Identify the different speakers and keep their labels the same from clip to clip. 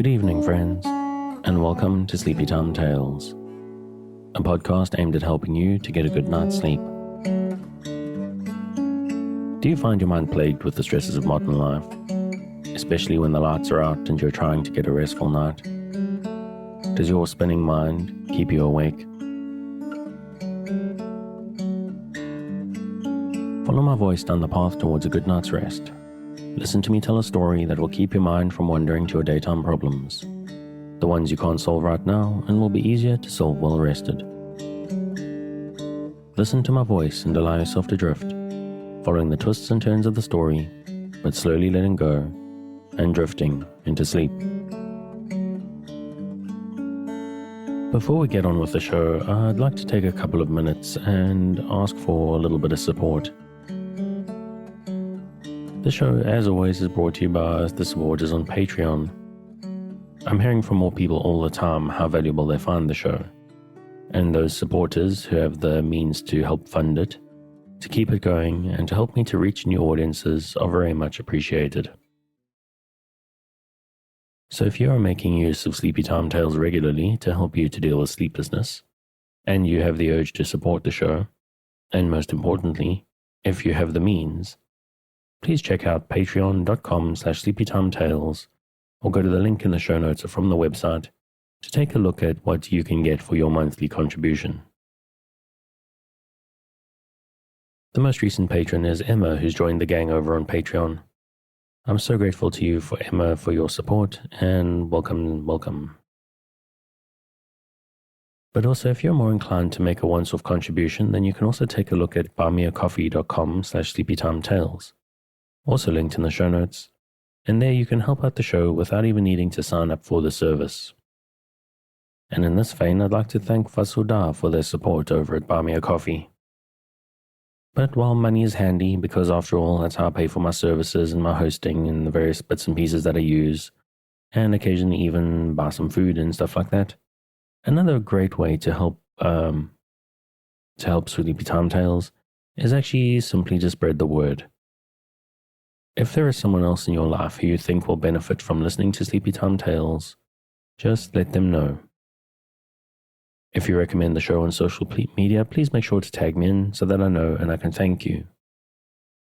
Speaker 1: Good evening, friends, and welcome to Sleepy Time Tales, a podcast aimed at helping you to get a good night's sleep. Do you find your mind plagued with the stresses of modern life, especially when the lights are out and you're trying to get a restful night? Does your spinning mind keep you awake? Follow my voice down the path towards a good night's rest. Listen to me tell a story that will keep your mind from wandering to your daytime problems, the ones you can't solve right now and will be easier to solve well rested. Listen to my voice and allow yourself to drift, following the twists and turns of the story, but slowly letting go and drifting into sleep. Before we get on with the show, I'd like to take a couple of minutes and ask for a little bit of support. The show, as always, is brought to you by the supporters on Patreon. I'm hearing from more people all the time how valuable they find the show, and those supporters who have the means to help fund it, to keep it going, and to help me to reach new audiences are very much appreciated. So if you are making use of Sleepy Time Tales regularly to help you to deal with sleeplessness, and you have the urge to support the show, and most importantly, if you have the means, please check out patreon.com/sleepytimetales or go to the link in the show notes or from the website to take a look at what you can get for your monthly contribution. The most recent patron is Emma, who's joined the gang over on Patreon. I'm so grateful to you, Emma, for your support, and welcome. But also, if you're more inclined to make a once-off contribution, then you can also take a look at buymeacoffee.com/sleepytimetales. Also linked in the show notes, and there you can help out the show without even needing to sign up for the service. And in this vein, I'd like to thank Fasuda for their support over at Buy Me a Coffee. But while money is handy, because after all, that's how I pay for my services and my hosting and the various bits and pieces that I use, and occasionally even buy some food and stuff like that, another great way to help Sleepy Time Tales is actually simply to spread the word. If there is someone else in your life who you think will benefit from listening to Sleepy Time Tales, just let them know. If you recommend the show on social media, please make sure to tag me in so that I know and I can thank you.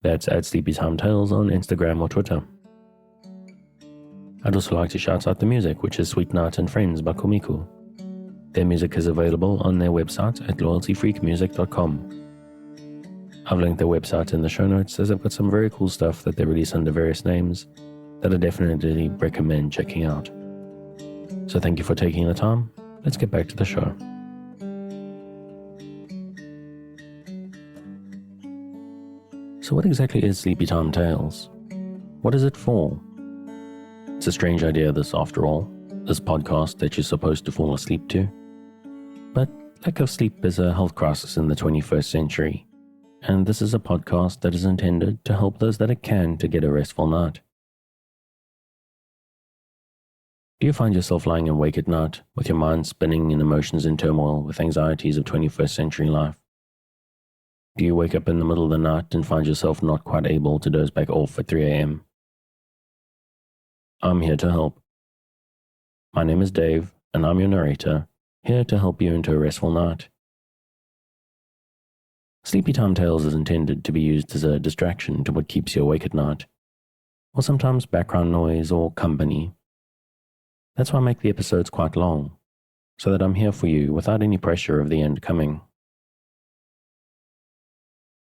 Speaker 1: That's at Sleepy Time Tales on Instagram or Twitter. I'd also like to shout out the music, which is Sweet Night and Friends by Kumiku. Their music is available on their website at loyaltyfreakmusic.com. I've linked their website in the show notes, as I've got some very cool stuff that they release under various names that I definitely recommend checking out. So thank you for taking the time. Let's get back to the show. So what exactly is Sleepy Time Tales? What is it for? It's a strange idea, this after all, this podcast that you're supposed to fall asleep to. But lack of sleep is a health crisis in the 21st century. And this is a podcast that is intended to help those that it can to get a restful night. Do you find yourself lying awake at night with your mind spinning and emotions in turmoil with anxieties of 21st century life? Do you wake up in the middle of the night and find yourself not quite able to doze back off at 3 a.m.? I'm here to help. My name is Dave, and I'm your narrator, here to help you into a restful night. Sleepy Time Tales is intended to be used as a distraction to what keeps you awake at night, or sometimes background noise or company. That's why I make the episodes quite long, so that I'm here for you without any pressure of the end coming.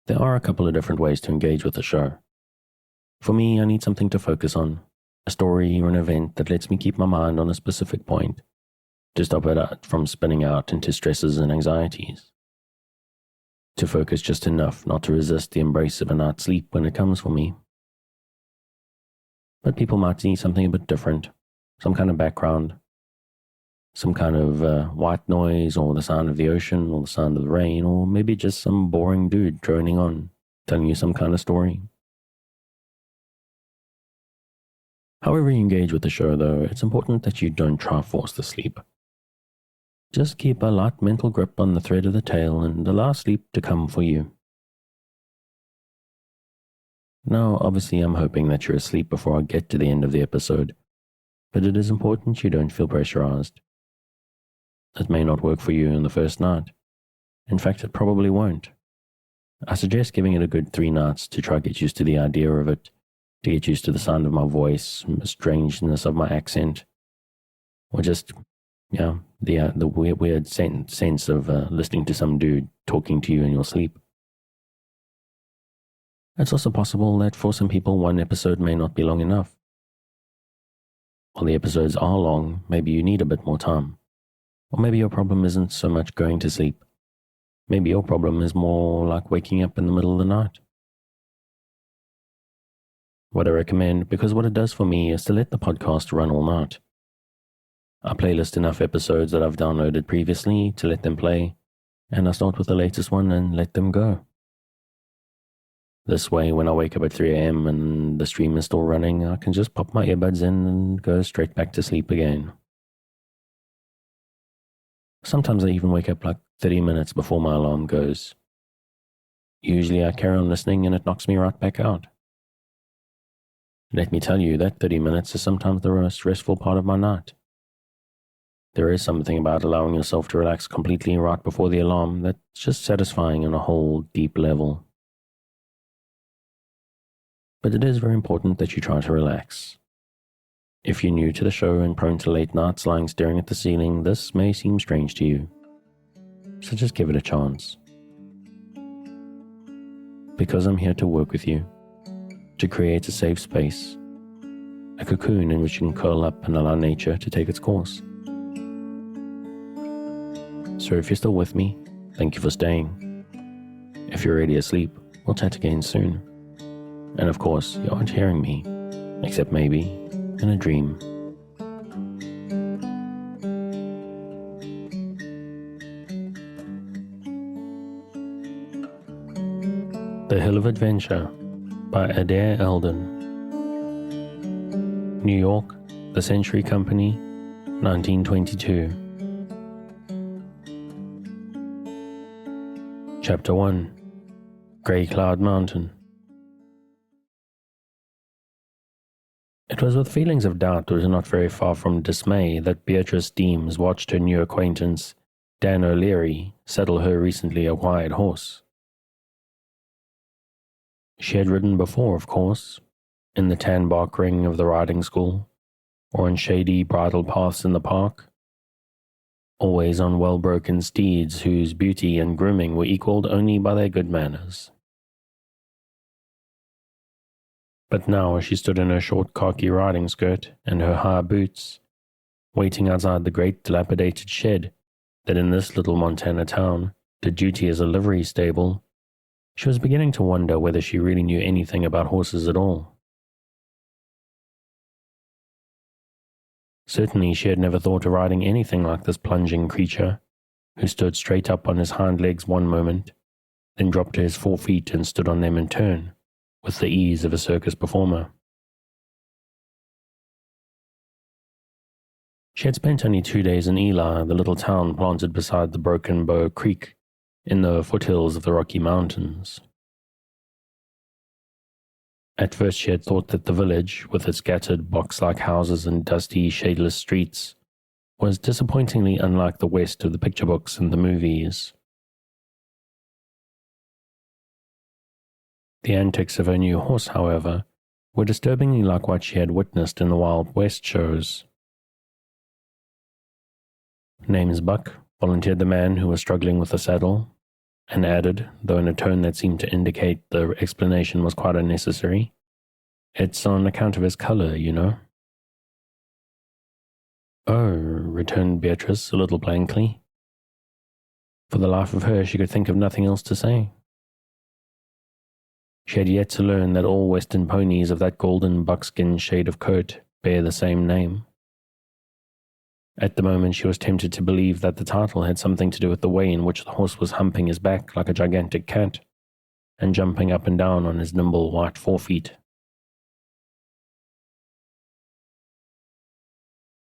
Speaker 1: There are a couple of different ways to engage with the show. For me, I need something to focus on, a story or an event that lets me keep my mind on a specific point, to stop it from spinning out into stresses and anxieties. To focus just enough not to resist the embrace of a night's sleep when it comes for me. But people might need something a bit different, some kind of background, some kind of white noise, or the sound of the ocean, or the sound of the rain, or maybe just some boring dude droning on, telling you some kind of story. However you engage with the show, though, it's important that you don't try force the sleep. Just keep a light mental grip on the thread of the tale and allow sleep to come for you. Now, obviously, I'm hoping that you're asleep before I get to the end of the episode, but it is important you don't feel pressurized. It may not work for you in the first night. In fact, it probably won't. I suggest giving it a good 3 nights to try to get used to the idea of it, to get used to the sound of my voice, the strangeness of my accent, or just, the weird sense of listening to some dude talking to you in your sleep. It's also possible that for some people 1 episode may not be long enough. While the episodes are long, maybe you need a bit more time. Or maybe your problem isn't so much going to sleep. Maybe your problem is more like waking up in the middle of the night. What I recommend, because what it does for me, is to let the podcast run all night. I playlist enough episodes that I've downloaded previously to let them play, and I start with the latest one and let them go. This way, when I wake up at 3 a.m. and the stream is still running, I can just pop my earbuds in and go straight back to sleep again. Sometimes I even wake up like 30 minutes before my alarm goes. Usually I carry on listening and it knocks me right back out. Let me tell you that 30 minutes is sometimes the most restful part of my night. There is something about allowing yourself to relax completely right before the alarm that's just satisfying on a whole deep level. But it is very important that you try to relax. If you're new to the show and prone to late nights lying staring at the ceiling, this may seem strange to you. So just give it a chance. Because I'm here to work with you, to create a safe space, a cocoon in which you can curl up and allow nature to take its course. So if you're still with me, thank you for staying. If you're already asleep, we'll chat again soon. And of course, you aren't hearing me, except maybe in a dream. The Hill of Adventure by Adair Eldon. New York, The Century Company, 1922. Chapter 1. Grey Cloud Mountain. It was with feelings of doubt that was not very far from dismay that Beatrice Deems watched her new acquaintance, Dan O'Leary, saddle her recently acquired horse. She had ridden before, of course, in the tan bark ring of the riding school, or on shady bridle paths in the park, always on well-broken steeds whose beauty and grooming were equalled only by their good manners. But now as she stood in her short khaki riding skirt and her high boots, waiting outside the great dilapidated shed that in this little Montana town did duty as a livery stable, she was beginning to wonder whether she really knew anything about horses at all. Certainly she had never thought of riding anything like this plunging creature, who stood straight up on his hind legs one moment, then dropped to his 4 feet and stood on them in turn, with the ease of a circus performer. She had spent only 2 days in Eli, the little town planted beside the Broken Bow Creek, in the foothills of the Rocky Mountains. At first she had thought that the village, with its scattered box-like houses and dusty, shadeless streets, was disappointingly unlike the West of the picture books and the movies. The antics of her new horse, however, were disturbingly like what she had witnessed in the Wild West shows. "Name's Buck," volunteered the man who was struggling with the saddle, and added, though in a tone that seemed to indicate the explanation was quite unnecessary, "It's on account of his color, you know." "Oh," returned Beatrice a little blankly. For the life of her, she could think of nothing else to say. She had yet to learn that all Western ponies of that golden buckskin shade of coat bear the same name. At the moment she was tempted to believe that the title had something to do with the way in which the horse was humping his back like a gigantic cat, and jumping up and down on his nimble white forefeet.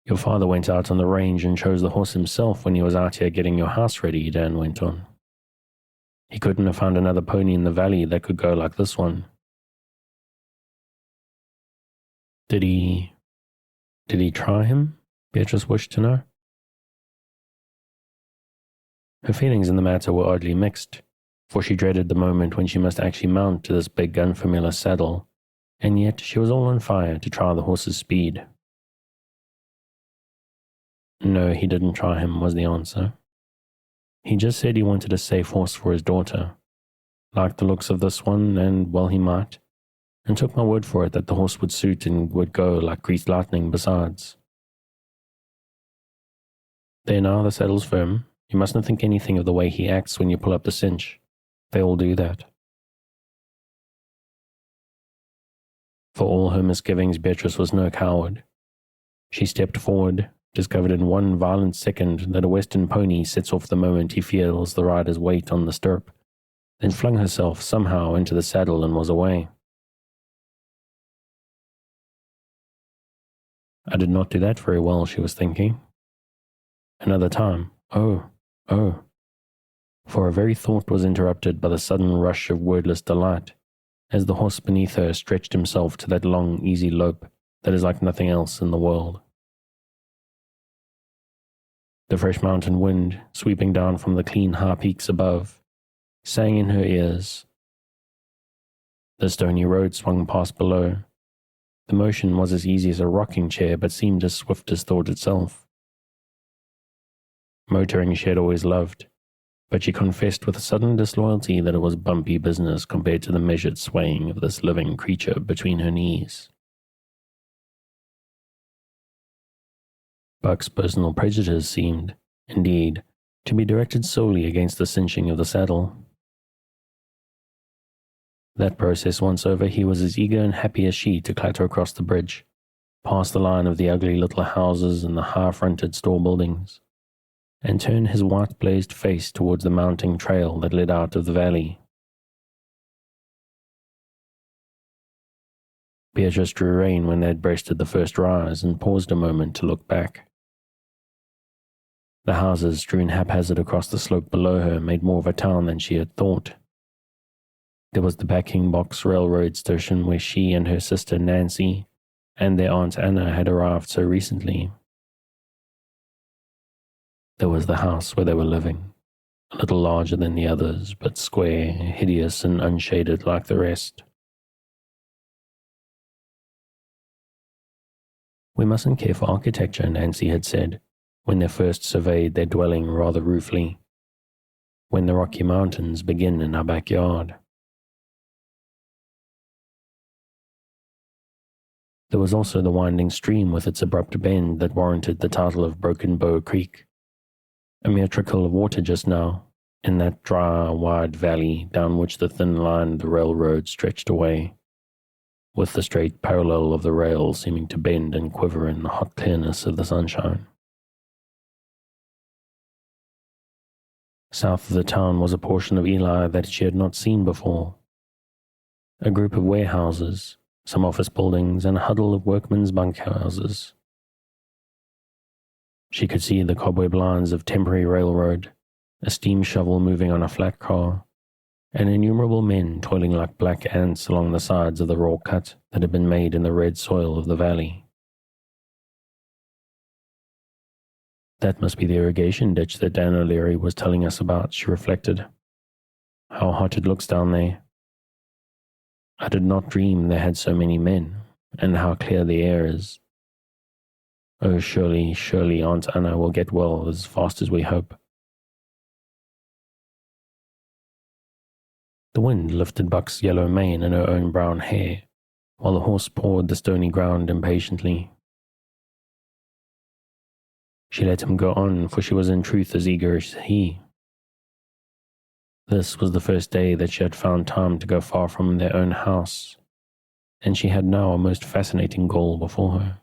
Speaker 1: "Your father went out on the range and chose the horse himself when he was out here getting your house ready," Dan went on. "He couldn't have found another pony in the valley that could go like this one." Did Did he try him? Beatrice wished to know. Her feelings in the matter were oddly mixed, for she dreaded the moment when she must actually mount to this big unfamiliar saddle, and yet she was all on fire to try the horse's speed. No, he didn't try him, was the answer. He just said he wanted a safe horse for his daughter, liked the looks of this one, and, well, he might, and took my word for it that the horse would suit and would go like greased lightning besides. There now, the saddle's firm. You mustn't think anything of the way he acts when you pull up the cinch. They all do that. For all her misgivings, Beatrice was no coward. She stepped forward, discovered in one violent second that a western pony sets off the moment he feels the rider's weight on the stirrup, then flung herself somehow into the saddle and was away. I did not do that very well, she was thinking. Another time, oh. For her very thought was interrupted by the sudden rush of wordless delight, as the horse beneath her stretched himself to that long, easy lope that is like nothing else in the world. The fresh mountain wind, sweeping down from the clean high peaks above, sang in her ears. The stony road swung past below. The motion was as easy as a rocking chair, but seemed as swift as thought itself. Motoring she had always loved, but she confessed with a sudden disloyalty that it was bumpy business compared to the measured swaying of this living creature between her knees. Buck's personal prejudice seemed, indeed, to be directed solely against the cinching of the saddle. That process once over, he was as eager and happy as she to clatter across the bridge, past the line of the ugly little houses and the high-fronted store buildings, and turn his white-blazed face towards the mounting trail that led out of the valley. Beatrice drew rein when they had breasted the first rise and paused a moment to look back. The houses strewn haphazard across the slope below her made more of a town than she had thought. There was the packing box railroad station where she and her sister Nancy and their Aunt Anna had arrived so recently. There was the house where they were living, a little larger than the others, but square, hideous, and unshaded like the rest. We mustn't care for architecture, Nancy had said, when they first surveyed their dwelling rather ruefully, when the Rocky Mountains begin in our backyard. There was also the winding stream with its abrupt bend that warranted the title of Broken Bow Creek, a mere trickle of water just now, in that dry, wide valley down which the thin line of the railroad stretched away, with the straight parallel of the rail seeming to bend and quiver in the hot clearness of the sunshine. South of the town was a portion of Eli that she had not seen before, a group of warehouses, some office buildings, and a huddle of workmen's bunkhouses. She could see the cobweb lines of temporary railroad, a steam shovel moving on a flat car, and innumerable men toiling like black ants along the sides of the raw cut that had been made in the red soil of the valley. That must be the irrigation ditch that Dan O'Leary was telling us about, she reflected. How hot it looks down there. I did not dream they had so many men, and how clear the air is. Oh, surely, surely Aunt Anna will get well as fast as we hope. The wind lifted Buck's yellow mane and her own brown hair, while the horse pawed the stony ground impatiently. She let him go on, for she was in truth as eager as he. This was the first day that she had found time to go far from their own house, and she had now a most fascinating goal before her.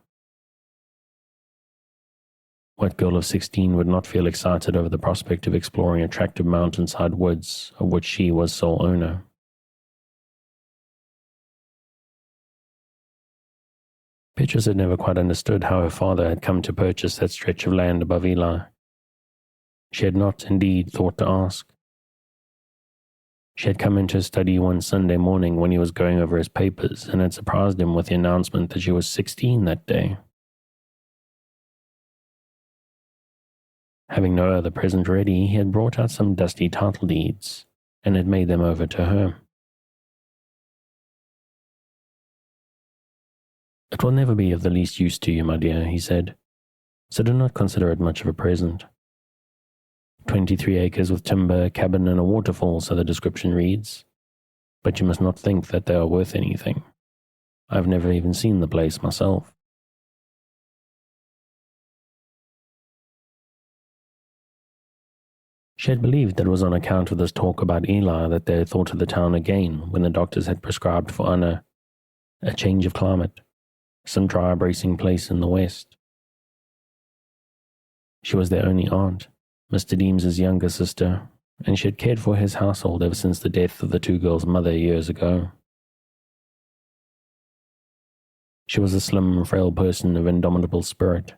Speaker 1: What girl of 16 would not feel excited over the prospect of exploring attractive mountainside woods of which she was sole owner? Beatrice had never quite understood how her father had come to purchase that stretch of land above Eli. She had not, indeed, thought to ask. She had come into his study one Sunday morning when he was going over his papers and had surprised him with the announcement that she was 16 that day. Having no other present ready, he had brought out some dusty title deeds and had made them over to her. "It will never be of the least use to you, my dear," he said, "so do not consider it much of a present. 23 acres with timber, a cabin, and a waterfall, so the description reads. But you must not think that they are worth anything. I've never even seen the place myself." She had believed that it was on account of this talk about Eli that they had thought of the town again when the doctors had prescribed for Anna a change of climate, some dry, bracing place in the west. She was their only aunt, Mr. Deems's younger sister, and she had cared for his household ever since the death of the two girls' mother years ago. She was a slim, frail person of indomitable spirit,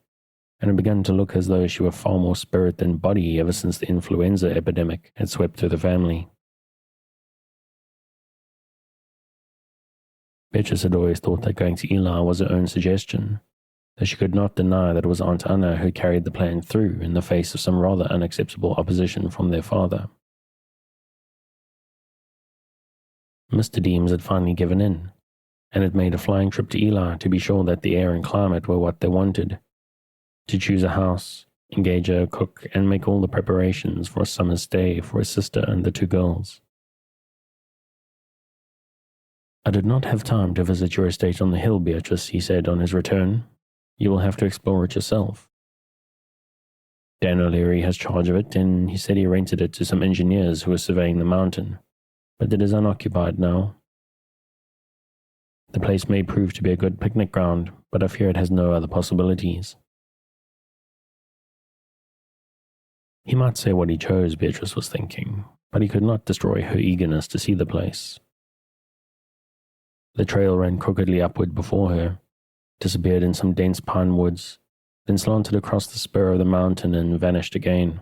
Speaker 1: and had begun to look as though she were far more spirit than body ever since the influenza epidemic had swept through the family. Beatrice had always thought that going to Eli was her own suggestion, though she could not deny that it was Aunt Anna who carried the plan through in the face of some rather unacceptable opposition from their father. Mr. Deems had finally given in, and had made a flying trip to Eli to be sure that the air and climate were what they wanted, to choose a house, engage a cook, and make all the preparations for a summer's stay for his sister and the two girls. "I did not have time to visit your estate on the hill, Beatrice," he said on his return. "You will have to explore it yourself. Dan O'Leary has charge of it, and he said he rented it to some engineers who were surveying the mountain, but it is unoccupied now. The place may prove to be a good picnic ground, but I fear it has no other possibilities." He might say what he chose, Beatrice was thinking, but he could not destroy her eagerness to see the place. The trail ran crookedly upward before her, disappeared in some dense pine woods, then slanted across the spur of the mountain and vanished again.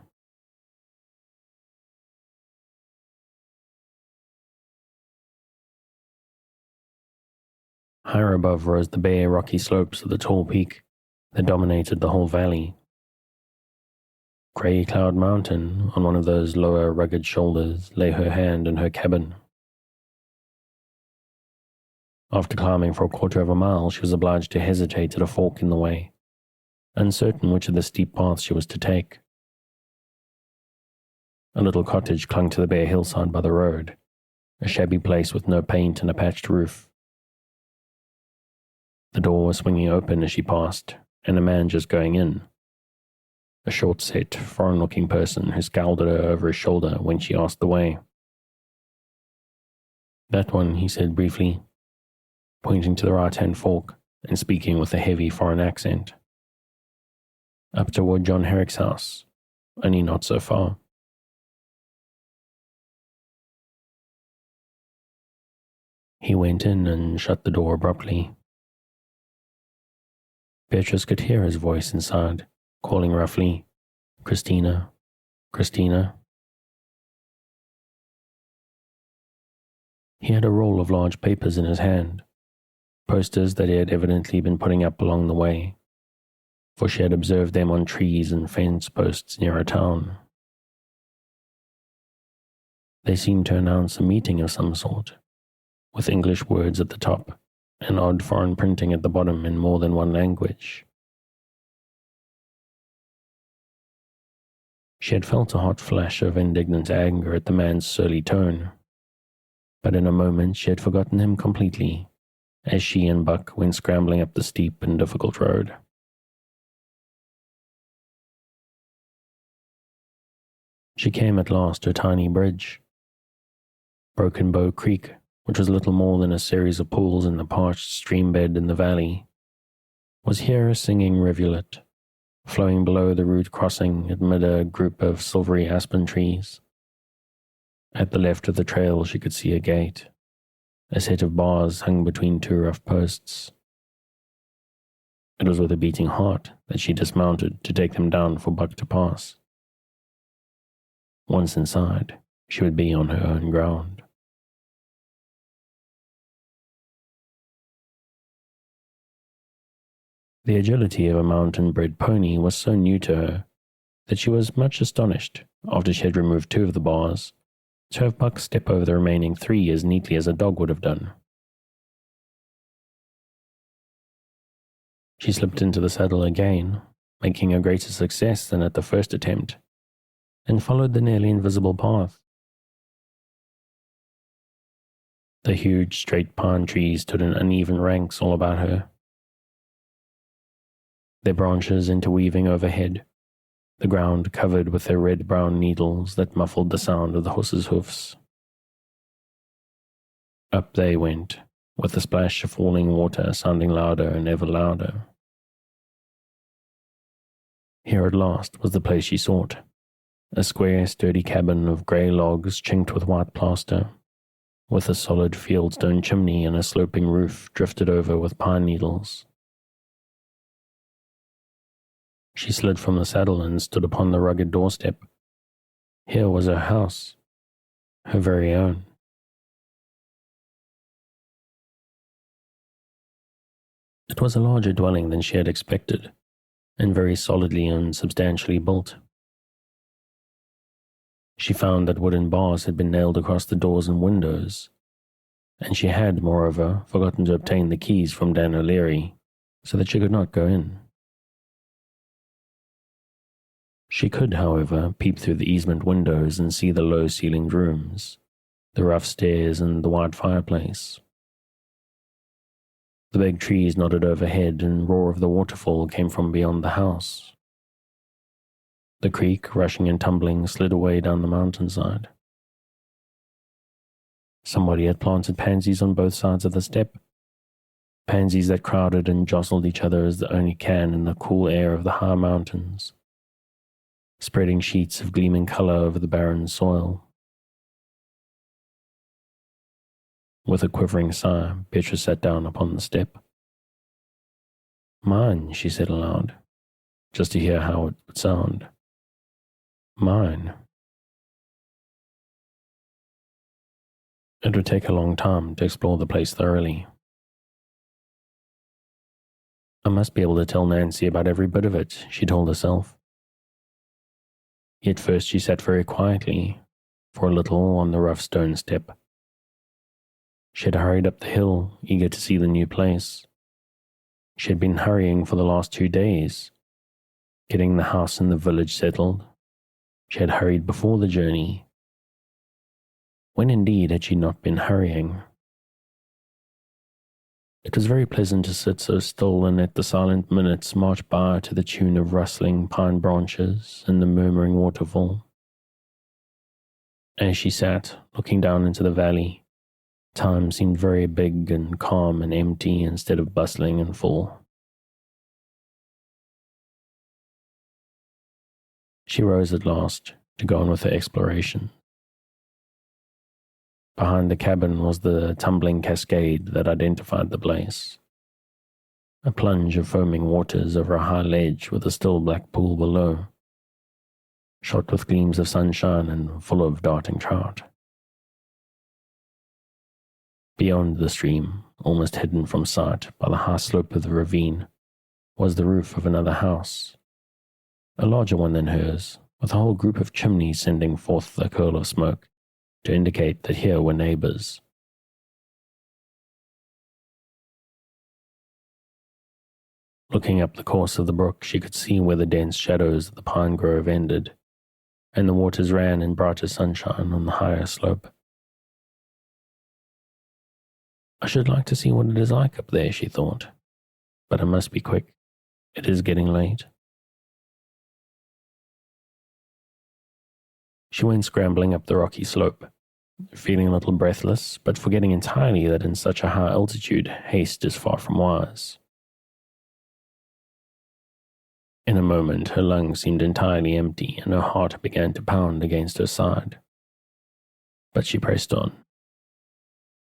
Speaker 1: Higher above rose the bare, rocky slopes of the tall peak that dominated the whole valley. Grey Cloud Mountain, on one of those lower, rugged shoulders, lay her hand and her cabin. After climbing for a quarter of a mile, she was obliged to hesitate at a fork in the way, uncertain which of the steep paths she was to take. A little cottage clung to the bare hillside by the road, a shabby place with no paint and a patched roof. The door was swinging open as she passed, and a man just going in. A short-set, foreign-looking person who scowled at her over his shoulder when she asked the way. "That one," he said briefly, pointing to the right-hand fork and speaking with a heavy foreign accent. "Up toward John Herrick's house, only not so far." He went in and shut the door abruptly. Beatrice could hear his voice inside, calling roughly, "Christina, Christina." He had a roll of large papers in his hand, posters that he had evidently been putting up along the way, for she had observed them on trees and fence posts near a town. They seemed to announce a meeting of some sort, with English words at the top and odd foreign printing at the bottom in more than one language. She had felt a hot flash of indignant anger at the man's surly tone, but in a moment she had forgotten him completely, as she and Buck went scrambling up the steep and difficult road. She came at last to a tiny bridge. Broken Bow Creek, which was little more than a series of pools in the parched stream bed in the valley, was here a singing rivulet, flowing below the rude crossing amid a group of silvery aspen trees. At the left of the trail she could see a gate, a set of bars hung between two rough posts. It was with a beating heart that she dismounted to take them down for Buck to pass. Once inside, she would be on her own ground. The agility of a mountain-bred pony was so new to her that she was much astonished, after she had removed 2 of the bars, to have Buck step over the remaining 3 as neatly as a dog would have done. She slipped into the saddle again, making a greater success than at the first attempt, and followed the nearly invisible path. The huge, straight pine trees stood in uneven ranks all about her, their branches interweaving overhead, the ground covered with their red-brown needles that muffled the sound of the horses' hoofs. Up they went, with the splash of falling water sounding louder and ever louder. Here at last was the place she sought, a square, sturdy cabin of grey logs chinked with white plaster, with a solid fieldstone chimney and a sloping roof drifted over with pine needles. She slid from the saddle and stood upon the rugged doorstep. Here was her house, her very own. It was a larger dwelling than she had expected, and very solidly and substantially built. She found that wooden bars had been nailed across the doors and windows, and she had, moreover, forgotten to obtain the keys from Dan O'Leary, so that she could not go in. She could, however, peep through the easement windows and see the low-ceilinged rooms, the rough stairs and the wide fireplace. The big trees nodded overhead, and roar of the waterfall came from beyond the house. The creek, rushing and tumbling, slid away down the mountainside. Somebody had planted pansies on both sides of the step, pansies that crowded and jostled each other as they only can in the cool air of the high mountains, spreading sheets of gleaming colour over the barren soil. With a quivering sigh, Beatrice sat down upon the step. "Mine," she said aloud, just to hear how it would sound. "Mine." It would take a long time to explore the place thoroughly. I must be able to tell Nancy about every bit of it, she told herself. Yet first she sat very quietly, for a little, on the rough stone step. She had hurried up the hill, eager to see the new place. She had been hurrying for the last 2 days, getting the house and the village settled. She had hurried before the journey. When indeed had she not been hurrying? It was very pleasant to sit so still and let the silent minutes march by to the tune of rustling pine branches and the murmuring waterfall. As she sat, looking down into the valley, time seemed very big and calm and empty instead of bustling and full. She rose at last to go on with her exploration. Behind the cabin was the tumbling cascade that identified the place. A plunge of foaming waters over a high ledge with a still black pool below, shot with gleams of sunshine and full of darting trout. Beyond the stream, almost hidden from sight by the high slope of the ravine, was the roof of another house, a larger one than hers, with a whole group of chimneys sending forth a curl of smoke to indicate that here were neighbours. Looking up the course of the brook, she could see where the dense shadows of the pine grove ended, and the waters ran in brighter sunshine on the higher slope. I should like to see what it is like up there, she thought, but I must be quick. It is getting late. She went scrambling up the rocky slope, feeling a little breathless, but forgetting entirely that in such a high altitude, haste is far from wise. In a moment, her lungs seemed entirely empty, and her heart began to pound against her side. But she pressed on,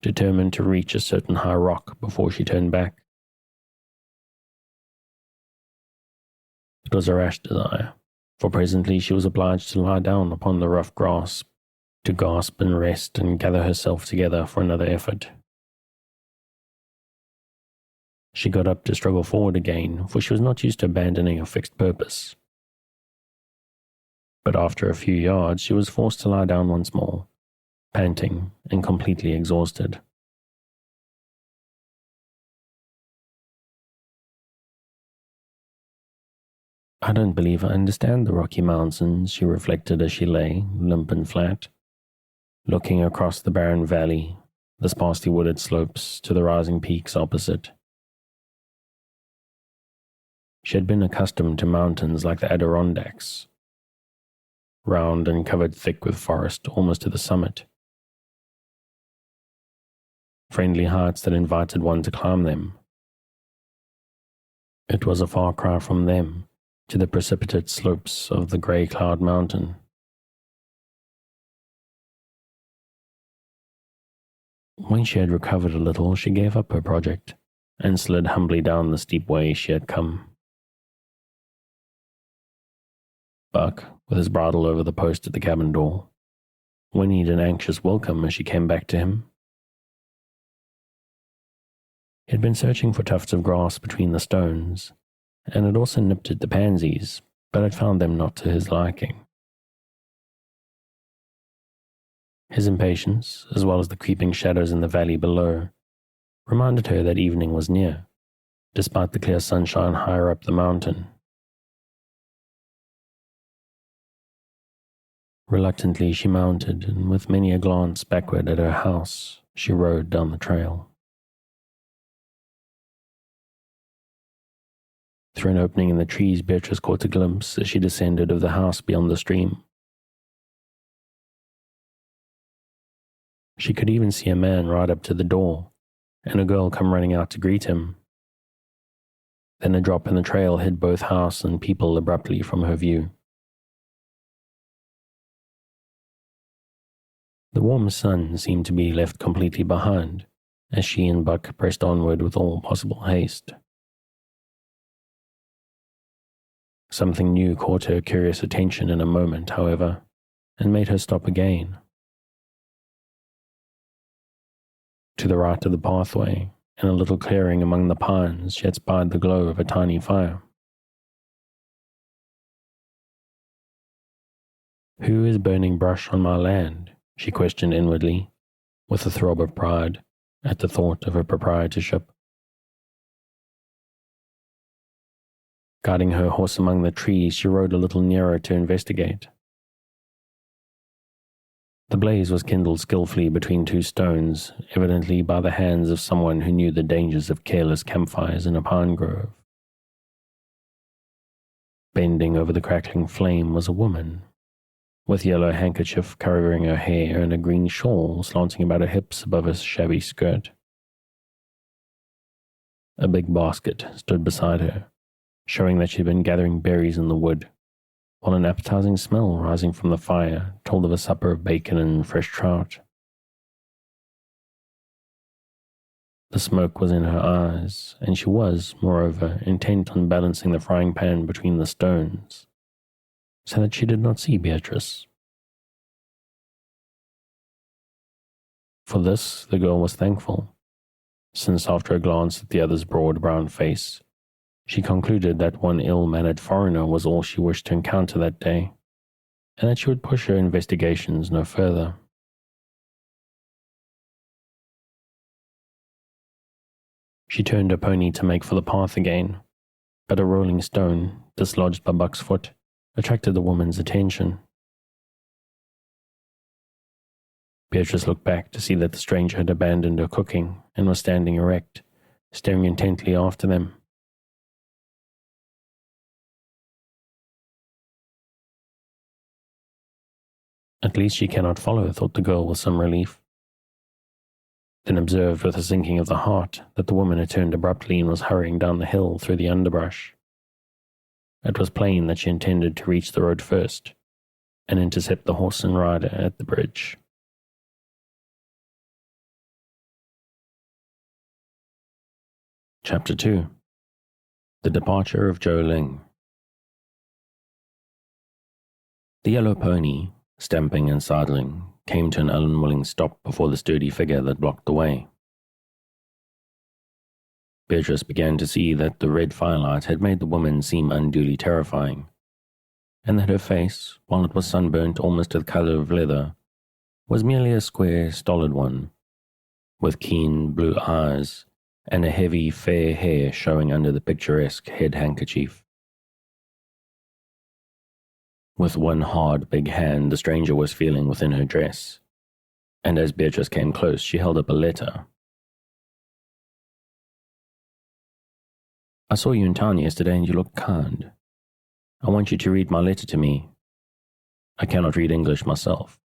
Speaker 1: determined to reach a certain high rock before she turned back. It was a rash desire, for presently she was obliged to lie down upon the rough grass, to gasp and rest and gather herself together for another effort. She got up to struggle forward again, for she was not used to abandoning a fixed purpose. but after a few yards she was forced to lie down once more, panting and completely exhausted. I don't believe I understand the Rocky Mountains, she reflected as she lay, limp and flat, looking across the barren valley, the sparsely wooded slopes, to the rising peaks opposite. She had been accustomed to mountains like the Adirondacks, round and covered thick with forest almost to the summit. Friendly heights that invited one to climb them. It was a far cry from them to the precipitate slopes of the grey cloud mountain. When she had recovered a little, she gave up her project and slid humbly down the steep way she had come. Buck, with his bridle over the post at the cabin door, whinnied an anxious welcome as she came back to him. He had been searching for tufts of grass between the stones, and had also nipped at the pansies, but had found them not to his liking. His impatience, as well as the creeping shadows in the valley below, reminded her that evening was near, despite the clear sunshine higher up the mountain. Reluctantly she mounted, and with many a glance backward at her house, she rode down the trail. Through an opening in the trees, Beatrice caught a glimpse as she descended of the house beyond the stream. She could even see a man ride up to the door, and a girl come running out to greet him. Then a drop in the trail hid both house and people abruptly from her view. The warm sun seemed to be left completely behind, as she and Buck pressed onward with all possible haste. Something new caught her curious attention in a moment, however, and made her stop again. To the right of the pathway, in a little clearing among the pines, she had spied the glow of a tiny fire. "Who is burning brush on my land?" she questioned inwardly, with a throb of pride at the thought of her proprietorship. Guiding her horse among the trees, she rode a little nearer to investigate. The blaze was kindled skillfully between two stones, evidently by the hands of someone who knew the dangers of careless campfires in a pine grove. Bending over the crackling flame was a woman, with yellow handkerchief covering her hair and a green shawl slanting about her hips above her shabby skirt. A big basket stood beside her, showing that she had been gathering berries in the wood, while an appetizing smell rising from the fire told of a supper of bacon and fresh trout. The smoke was in her eyes, and she was, moreover, intent on balancing the frying pan between the stones, so that she did not see Beatrice. For this, the girl was thankful, since after a glance at the other's broad brown face, she concluded that one ill-mannered foreigner was all she wished to encounter that day, and that she would push her investigations no further. She turned her pony to make for the path again, but a rolling stone, dislodged by Buck's foot, attracted the woman's attention. Beatrice looked back to see that the stranger had abandoned her cooking and was standing erect, staring intently after them. "At least she cannot follow," thought the girl with some relief. Then observed with a sinking of the heart that the woman had turned abruptly and was hurrying down the hill through the underbrush. It was plain that she intended to reach the road first and intercept the horse and rider at the bridge. Chapter 2. The Departure of Zhou Ling. The yellow pony, stamping and sidling, came to an unwilling stop before the sturdy figure that blocked the way. Beatrice began to see that the red firelight had made the woman seem unduly terrifying, and that her face, while it was sunburnt almost to the colour of leather, was merely a square, stolid one, with keen blue eyes and a heavy, fair hair showing under the picturesque head handkerchief. With one hard, big hand the stranger was feeling within her dress, and as Beatrice came close, she held up a letter. "I saw you in town yesterday and you looked kind. I want you to read my letter to me. I cannot read English myself.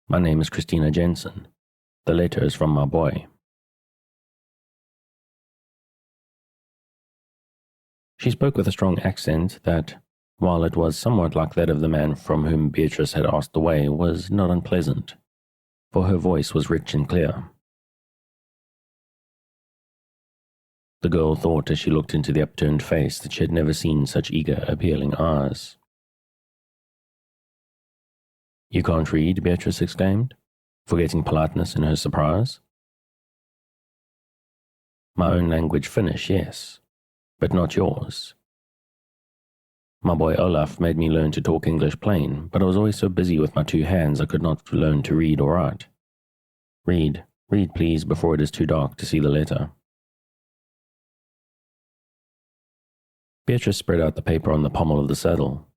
Speaker 1: My name is Christina Jensen. The letter is from my boy." She spoke with a strong accent that, while it was somewhat like that of the man from whom Beatrice had asked the way, was not unpleasant, for her voice was rich and clear. The girl thought as she looked into the upturned face that she had never seen such eager, appealing eyes. "You can't read?" Beatrice exclaimed, forgetting politeness in her surprise. "My own language, Finnish, yes, but not yours. My boy Olaf made me learn to talk English plain, but I was always so busy with my two hands I could not learn to read or write. Read please, before it is too dark to see the letter." Beatrice spread out the paper on the pommel of the saddle.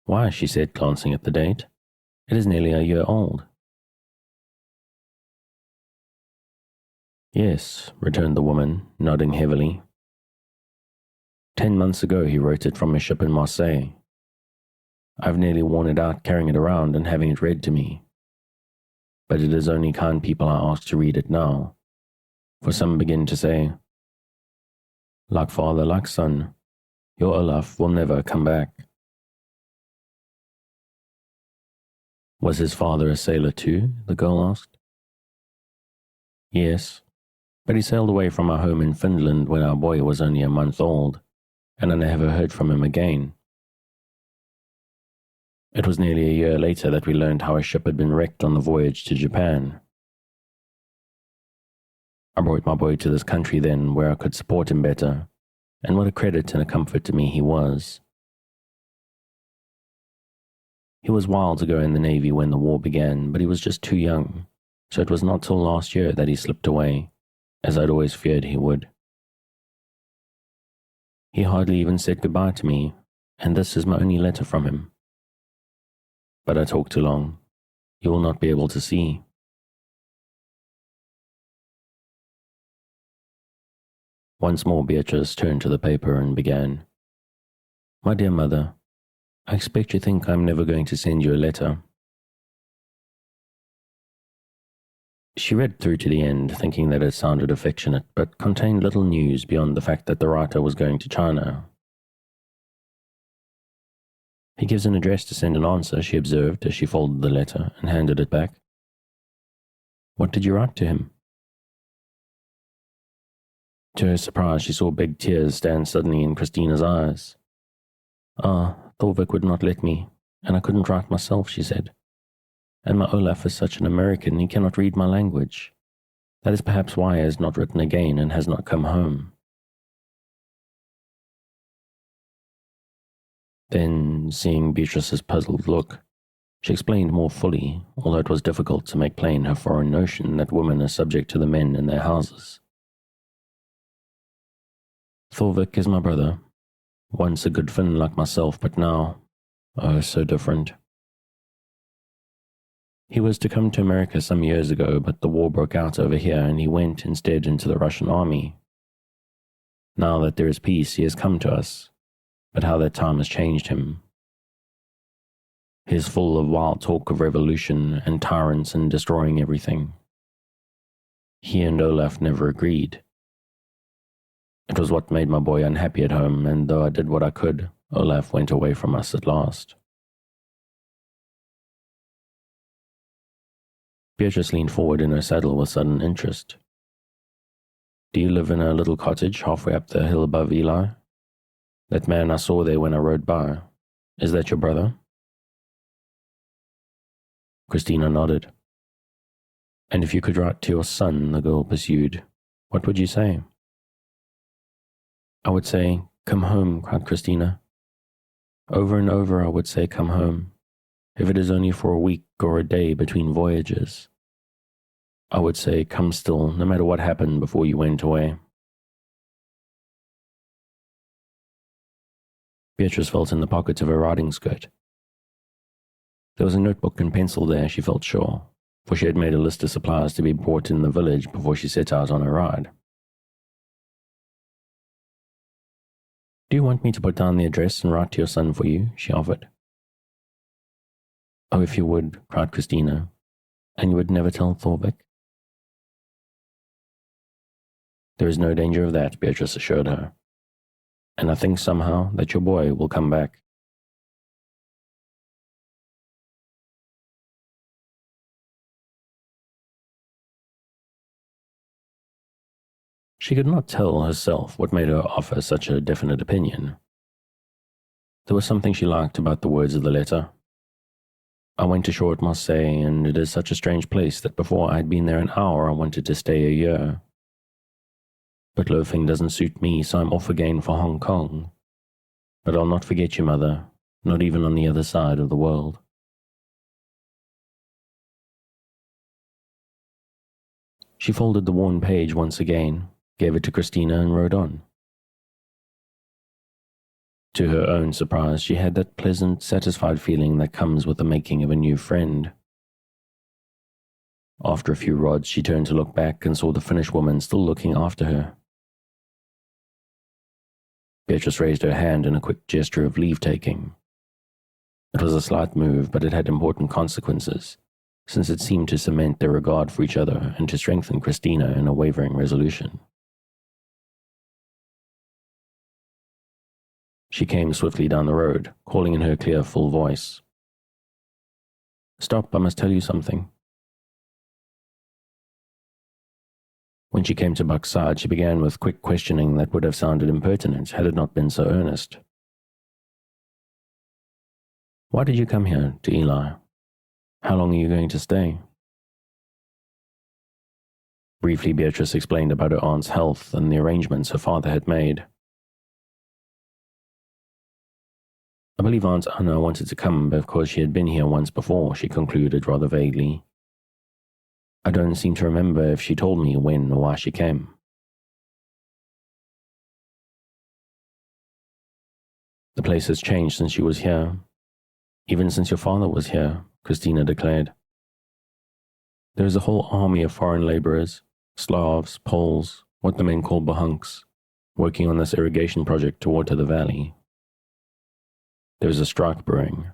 Speaker 1: "Why," she said, glancing at the date, "it is nearly a year old." "Yes," returned the woman, nodding heavily. 10 months ago he wrote it from a ship in Marseille. I've nearly worn it out carrying it around and having it read to me. But it is only kind people I ask to read it now, for some begin to say, 'Like father, like son, your Olaf will never come back.'" "Was his father a sailor too?" the girl asked. "Yes, but he sailed away from our home in Finland when our boy was only a month old, and I never heard from him again. It was nearly a year later that we learned how a ship had been wrecked on the voyage to Japan. I brought my boy to this country then, where I could support him better, and what a credit and a comfort to me he was. He was wild to go in the Navy when the war began, but he was just too young, so it was not till last year that he slipped away, as I'd always feared he would. He hardly even said goodbye to me, and this is my only letter from him. But I talk too long. You will not be able to see." Once more Beatrice turned to the paper and began, "My dear mother, I expect you think I'm never going to send you a letter." She read through to the end, thinking that it sounded affectionate, but contained little news beyond the fact that the writer was going to China. "He gives an address to send an answer," she observed as she folded the letter and handed it back. "What did you write to him?" To her surprise, she saw big tears stand suddenly in Christina's eyes. Thorvik would not let me, and I couldn't write myself," she said. "And my Olaf is such an American, he cannot read my language. That is perhaps why he has not written again and has not come home." Then, seeing Beatrice's puzzled look, she explained more fully, although it was difficult to make plain her foreign notion that women are subject to the men in their houses. "Thorvik is my brother, once a good Finn like myself, but now, oh, so different. He was to come to America some years ago, but the war broke out over here and he went instead into the Russian army. Now that there is peace, he has come to us, but how that time has changed him. He is full of wild talk of revolution and tyrants and destroying everything. He and Olaf never agreed. It was what made my boy unhappy at home, and though I did what I could, Olaf went away from us at last." Beatrice leaned forward in her saddle with sudden interest. "Do you live in a little cottage halfway up the hill above Eli? That man I saw there when I rode by, is that your brother?" Christina nodded. "And if you could write to your son," the girl pursued, "what would you say?" "I would say, 'Come home,'" cried Christina. Over and over I would say come home, if it is only for a week or a day between voyages. I would say come still, no matter what happened before you went away. Beatrice felt in the pockets of her riding skirt. There was a notebook and pencil there, she felt sure, for she had made a list of supplies to be brought in the village before she set out on her ride. Do you want me to put down the address and write to your son for you? She offered. Oh, if you would, cried Christina. And you would never tell Thorvik? There is no danger of that, Beatrice assured her. And I think somehow that your boy will come back. She could not tell herself what made her offer such a definite opinion. There was something she liked about the words of the letter. I went ashore at Marseille, and it is such a strange place that before I had been there an hour I wanted to stay a year. But loafing doesn't suit me, so I'm off again for Hong Kong. But I'll not forget you, Mother, not even on the other side of the world. She folded the worn page once again, gave it to Christina, and rode on. To her own surprise, she had that pleasant, satisfied feeling that comes with the making of a new friend. After a few rods, she turned to look back and saw the Finnish woman still looking after her. Beatrice raised her hand in a quick gesture of leave-taking. It was a slight move, but it had important consequences, since it seemed to cement their regard for each other and to strengthen Christina in a wavering resolution. She came swiftly down the road, calling in her clear, full voice. Stop, I must tell you something. When she came to Buck's side, she began with quick questioning that would have sounded impertinent had it not been so earnest. Why did you come here, to Eli? How long are you going to stay? Briefly, Beatrice explained about her aunt's health and the arrangements her father had made. I believe Aunt Anna wanted to come because she had been here once before, she concluded rather vaguely. I don't seem to remember if she told me when or why she came. The place has changed since you was here. Even since your father was here, Christina declared. There is a whole army of foreign labourers, Slavs, Poles, what the men call bahunks, working on this irrigation project to water the valley. There is a strike brewing.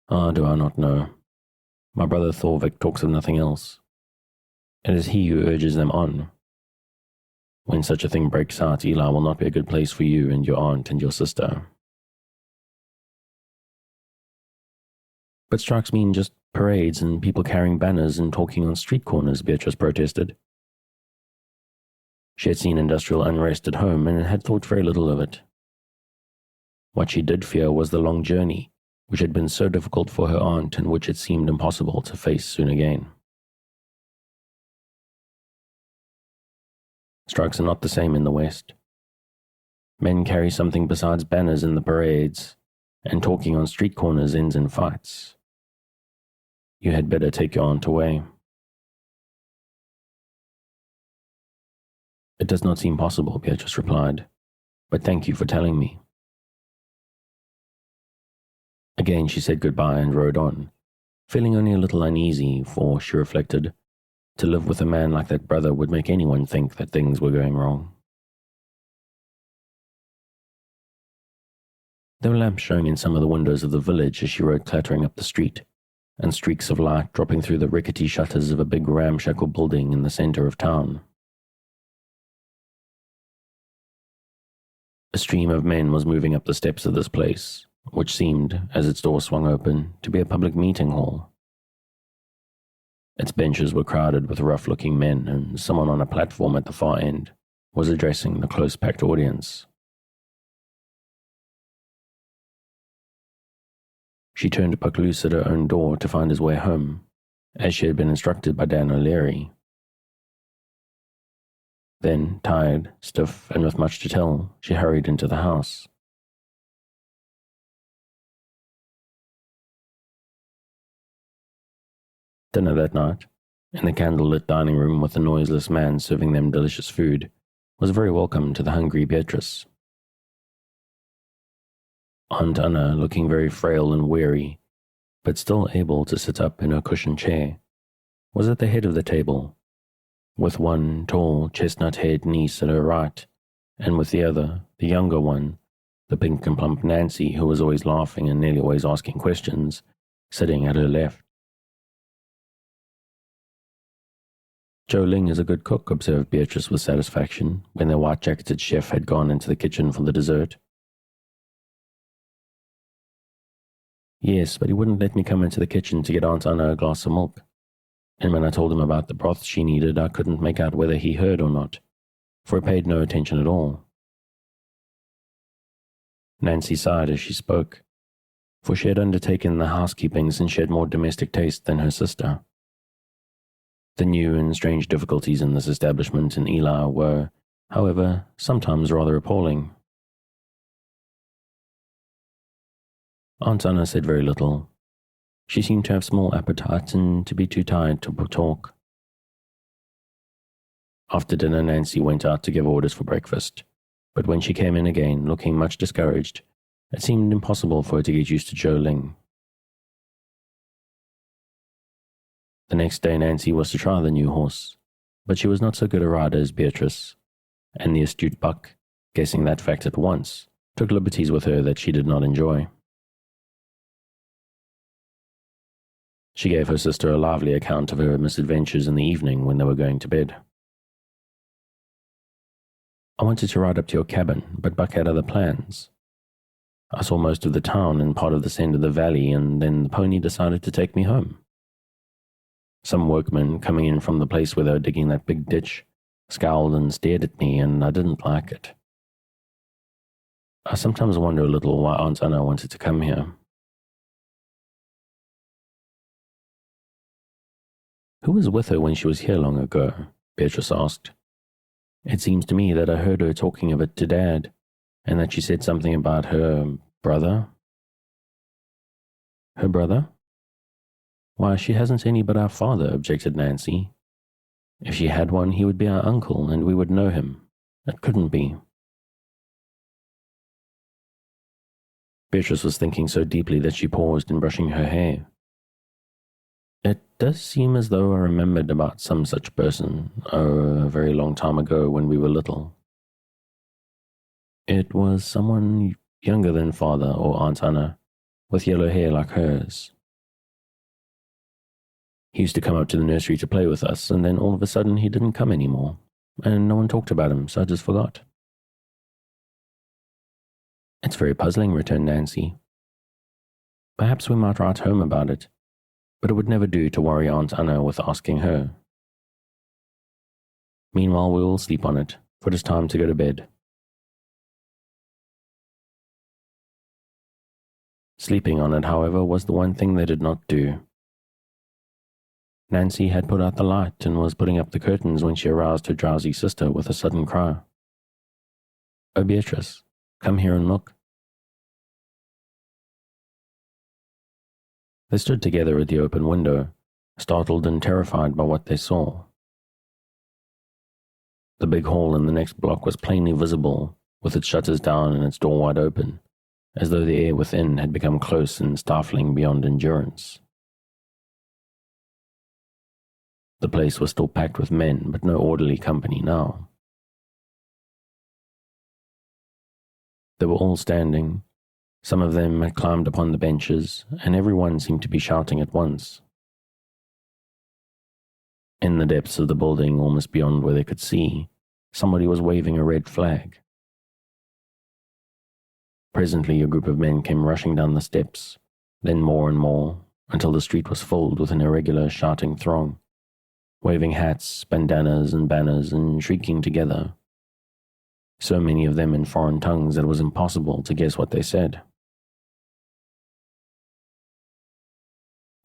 Speaker 1: Ah, do I not know? My brother Thorvik talks of nothing else. It is he who urges them on. When such a thing breaks out, Eli will not be a good place for you and your aunt and your sister. But strikes mean just parades and people carrying banners and talking on street corners, Beatrice protested. She had seen industrial unrest at home and had thought very little of it. What she did fear was the long journey, which had been so difficult for her aunt and which it seemed impossible to face soon again. Strikes are not the same in the West. Men carry something besides banners in the parades, and talking on street corners ends in fights. You had better take your aunt away. It does not seem possible, Beatrice replied, but thank you for telling me. Again she said goodbye and rode on, feeling only a little uneasy, for, she reflected, to live with a man like that brother would make anyone think that things were going wrong. There were lamps showing in some of the windows of the village as she rode clattering up the street, and streaks of light dropping through the rickety shutters of a big ramshackle building in the centre of town. A stream of men was moving up the steps of this place, which seemed, as its door swung open, to be a public meeting hall. Its benches were crowded with rough-looking men, and someone on a platform at the far end was addressing the close-packed audience. She turned to poke loose at her own door to find his way home, as she had been instructed by Dan O'Leary. Then, tired, stiff, and with much to tell, she hurried into the house. Dinner that night, in the candlelit dining room with the noiseless man serving them delicious food, was very welcome to the hungry Beatrice. Aunt Anna, looking very frail and weary, but still able to sit up in her cushioned chair, was at the head of the table, with one tall, chestnut-haired niece at her right, and with the other, the younger one, the pink and plump Nancy, who was always laughing and nearly always asking questions, sitting at her left. "Joe Ling is a good cook," observed Beatrice with satisfaction, when their white-jacketed chef had gone into the kitchen for the dessert. "Yes, but he wouldn't let me come into the kitchen to get Aunt Anna a glass of milk. And when I told him about the broth she needed, I couldn't make out whether he heard or not, for he paid no attention at all." Nancy sighed as she spoke, for she had undertaken the housekeeping since she had more domestic taste than her sister. The new and strange difficulties in this establishment in Eli were, however, sometimes rather appalling. Aunt Anna said very little. She seemed to have small appetite and to be too tired to talk. After dinner, Nancy went out to give orders for breakfast, but when she came in again, looking much discouraged, it seemed impossible for her to get used to Joe Ling. The next day Nancy was to try the new horse, but she was not so good a rider as Beatrice, and the astute Buck, guessing that fact at once, took liberties with her that she did not enjoy. She gave her sister a lively account of her misadventures in the evening when they were going to bed. "I wanted to ride up to your cabin, but Buck had other plans. I saw most of the town and part of this end of the valley, and then the pony decided to take me home. Some workmen coming in from the place where they were digging that big ditch scowled and stared at me, and I didn't like it. I sometimes wonder a little why Aunt Anna wanted to come here." "Who was with her when she was here long ago?" Beatrice asked. "It seems to me that I heard her talking of it to Dad, and that she said something about her brother." "Her brother? Why, she hasn't any but our father," objected Nancy. "If she had one, he would be our uncle, and we would know him. It couldn't be." Beatrice was thinking so deeply that she paused in brushing her hair. "It does seem as though I remembered about some such person, a very long time ago when we were little. It was someone younger than father or Aunt Anna, with yellow hair like hers. He used to come up to the nursery to play with us, and then all of a sudden he didn't come anymore, and no one talked about him, so I just forgot." "It's very puzzling," returned Nancy. "Perhaps we might write home about it, but it would never do to worry Aunt Anna with asking her. Meanwhile, we will sleep on it, for it is time to go to bed." Sleeping on it, however, was the one thing they did not do. Nancy had put out the light and was putting up the curtains when she aroused her drowsy sister with a sudden cry. "Oh, Beatrice, come here and look." They stood together at the open window, startled and terrified by what they saw. The big hall in the next block was plainly visible, with its shutters down and its door wide open, as though the air within had become close and stifling beyond endurance. The place was still packed with men, but no orderly company now. They were all standing. Some of them had climbed upon the benches, and everyone seemed to be shouting at once. In the depths of the building, almost beyond where they could see, somebody was waving a red flag. Presently a group of men came rushing down the steps, then more and more, until the street was filled with an irregular shouting throng, waving hats, bandanas and banners, and shrieking together. So many of them in foreign tongues that it was impossible to guess what they said.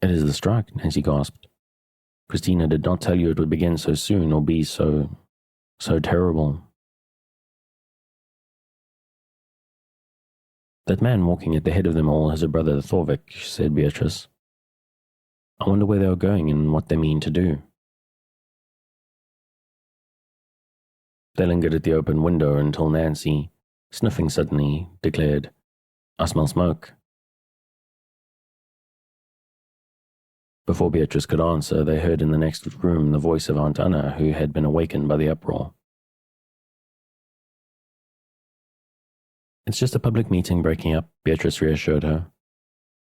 Speaker 1: "It is the strike," Nancy gasped. "Christina did not tell you it would begin so soon or be so terrible." "That man walking at the head of them all is her brother Thorvik," said Beatrice. I wonder where they are going and what they mean to do. They lingered at the open window until Nancy, sniffing suddenly, declared, "I smell smoke." Before Beatrice could answer, they heard in the next room the voice of Aunt Anna, who had been awakened by the uproar. "It's just a public meeting breaking up," Beatrice reassured her,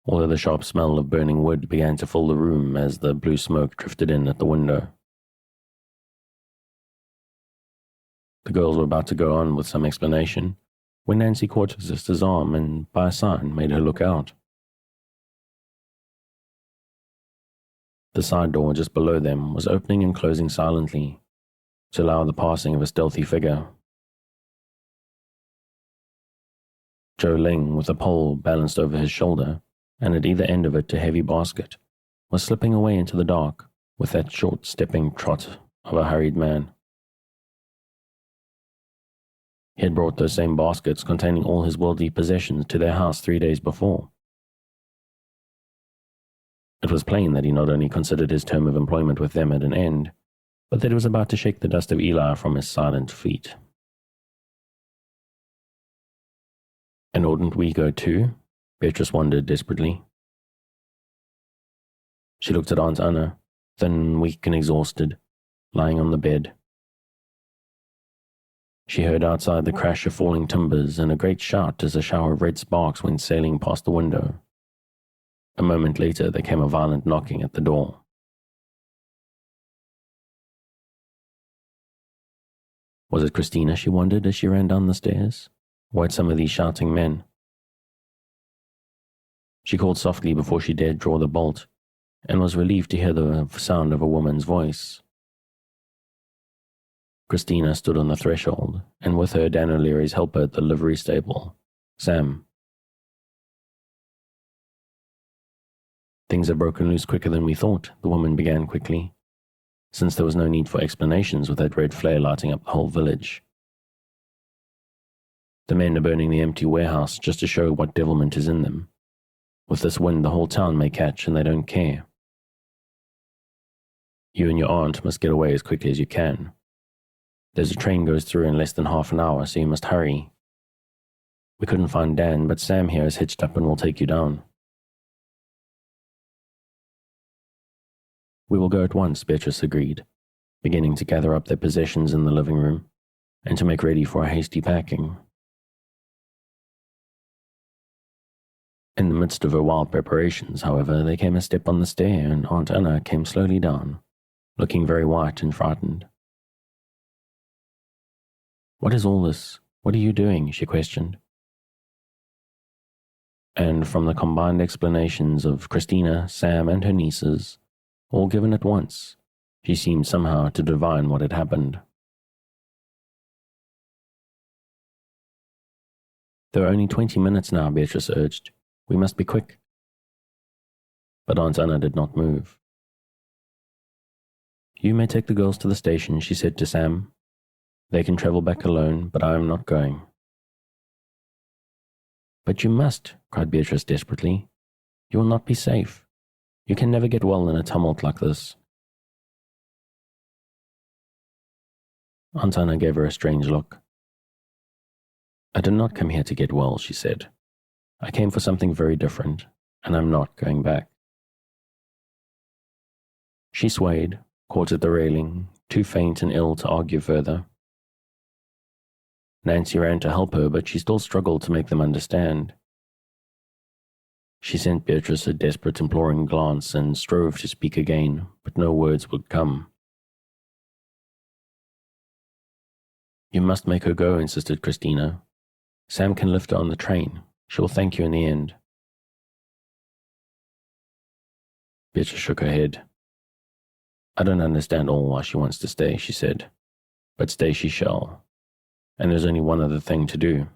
Speaker 1: although the sharp smell of burning wood began to fill the room as the blue smoke drifted in at the window. The girls were about to go on with some explanation when Nancy caught her sister's arm and, by a sign, made her look out. The side door just below them was opening and closing silently to allow the passing of a stealthy figure. Joe Ling, with a pole balanced over his shoulder, and at either end of it a heavy basket, was slipping away into the dark with that short stepping trot of a hurried man. He had brought those same baskets containing all his worldly possessions to their house 3 days before. It was plain that he not only considered his term of employment with them at an end, but that he was about to shake the dust of Eli from his silent feet. "And oughtn't we go too?" Beatrice wondered desperately. She looked at Aunt Anna, thin, weak, and exhausted, lying on the bed. She heard outside the crash of falling timbers and a great shout as a shower of red sparks went sailing past the window. A moment later, there came a violent knocking at the door. Was it Christina, she wondered as she ran down the stairs? Or had some of these shouting men? She called softly before she dared draw the bolt, and was relieved to hear the sound of a woman's voice. Christina stood on the threshold, and with her Dan O'Leary's helper at the livery stable, Sam. "Things have broken loose quicker than we thought," the woman began quickly, since there was no need for explanations with that red flare lighting up the whole village. "The men are burning the empty warehouse just to show what devilment is in them. With this wind, the whole town may catch, and they don't care. You and your aunt must get away as quickly as you can. There's a train goes through in less than half an hour, so you must hurry. We couldn't find Dan, but Sam here is hitched up and will take you down." "We will go at once," Beatrice agreed, beginning to gather up their possessions in the living room, and to make ready for a hasty packing. In the midst of her wild preparations, however, there came a step on the stair, and Aunt Anna came slowly down, looking very white and frightened. "What is all this? What are you doing?" she questioned. And from the combined explanations of Christina, Sam, and her nieces, all given at once, she seemed somehow to divine what had happened. "There are only 20 minutes now," Beatrice urged. "We must be quick." But Aunt Anna did not move. "You may take the girls to the station," she said to Sam. "They can travel back alone, but I am not going." "But you must," cried Beatrice desperately. "You will not be safe. You can never get well in a tumult like this." Aunt Anna gave her a strange look. "I did not come here to get well," she said. "I came for something very different, and I'm not going back." She swayed, caught at the railing, too faint and ill to argue further. Nancy ran to help her, but she still struggled to make them understand. She sent Beatrice a desperate, imploring glance and strove to speak again, but no words would come. "You must make her go," insisted Christina. "Sam can lift her on the train. She will thank you in the end." Beatrice shook her head. "I don't understand all why she wants to stay," she said, "but stay she shall. And there's only one other thing to do.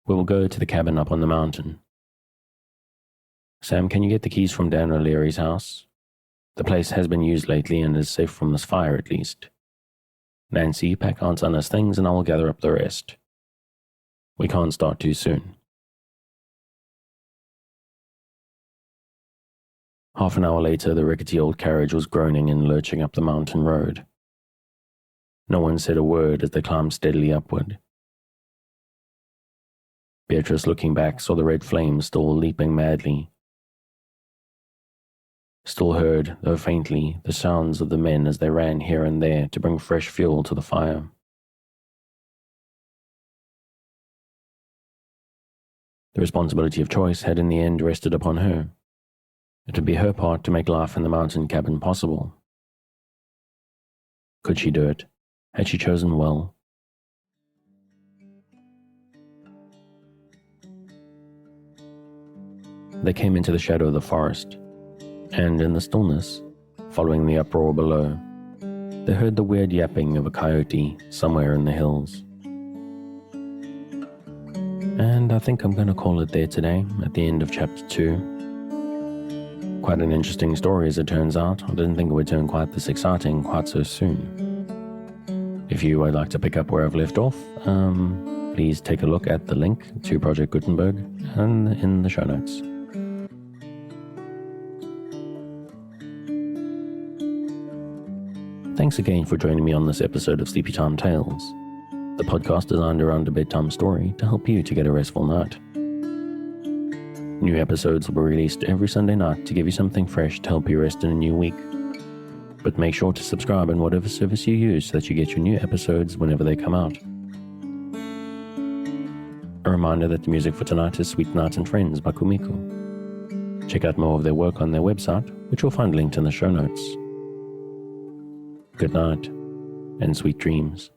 Speaker 1: We will go to the cabin up on the mountain. Sam, can you get the keys from Dan O'Leary's house? The place has been used lately and is safe from this fire at least. Nancy, pack Aunt Anna's things and I will gather up the rest. We can't start too soon." Half an hour later, the rickety old carriage was groaning and lurching up the mountain road. No one said a word as they climbed steadily upward. Beatrice, looking back, saw the red flames still leaping madly. Still heard, though faintly, the sounds of the men as they ran here and there to bring fresh fuel to the fire. The responsibility of choice had in the end rested upon her. It would be her part to make life in the mountain cabin possible. Could she do it? Had she chosen well? They came into the shadow of the forest, and in the stillness, following the uproar below, they heard the weird yapping of a coyote somewhere in the hills. And I think I'm going to call it there today, at the end of Chapter 2. Quite an interesting story as it turns out. I didn't think it would turn quite this exciting quite so soon. If you would like to pick up where I've left off, please take a look at the link to Project Gutenberg and in the show notes. Thanks again for joining me on this episode of Sleepy Time Tales, the podcast designed around a bedtime story to help you to get a restful night. New episodes will be released every Sunday night to give you something fresh to help you rest in a new week. But make sure to subscribe in whatever service you use so that you get your new episodes whenever they come out. A reminder that the music for tonight is Sweet Night and Friends by Kumiko. Check out more of their work on their website, which you'll find linked in the show notes. Good night, and sweet dreams.